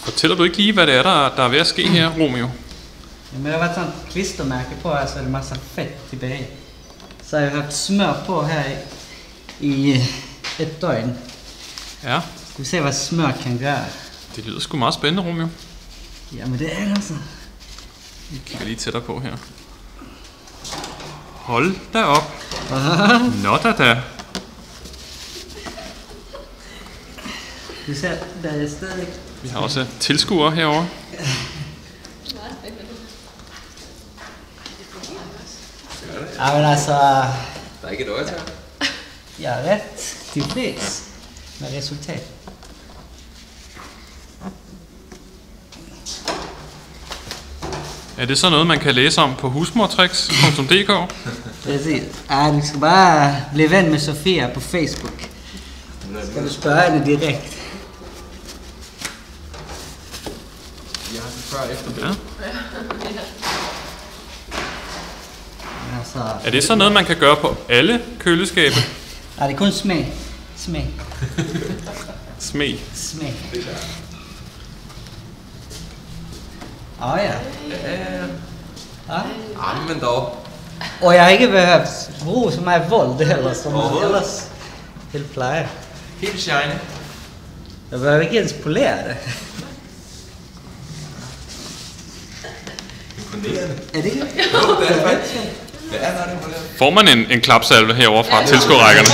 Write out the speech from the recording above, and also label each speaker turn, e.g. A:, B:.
A: Fortæller du ikke lige, hvad det er, der er ved at ske her, Romeo?
B: Jamen, det har varit sånt klistermärke på här, så är det massa fett tillbaka. Så jag har haft smör på här i ett dygn.
A: Ja.
B: Ska vi se, vad smør kan gøre.
A: Det lyder sgu meget spændende, Romeo.
B: Jamen, det er det altså.
A: Vi kigger lige tættere på her. Hold da op. Nå da.
B: Du ser, der er stadig...
A: Vi har også tilskuere herovre.
B: Ja, men altså...
C: Der er ikke et øjetal.
B: Jeg er ret tilfreds med resultatet.
A: Er det så noget, man kan læse om på husmortricks.dk?
B: Præcis. Ja, du skal bare blive ven med Sofia på Facebook. Skal du spørge hende direkte?
C: Jeg har før efter det.
A: Ja.
B: Altså,
A: Er det så noget, man kan gøre på alle køleskabe?
B: ja, det er kun smag. Smag.
A: Smag.
B: Smag. Åh ja. Ja.
C: Men dog.
B: Og jeg har ikke behøvet bruge så meget vold heller, som man ellers vil pleje.
C: Helt shiny.
B: Jeg behøver ikke ens polere det.
C: Imponerende.
B: Er det ikke?
C: Jo, det er det faktisk. Ja, det er imponerende.
A: Får man en klapsalve herovre fra tilskuerrækkerne?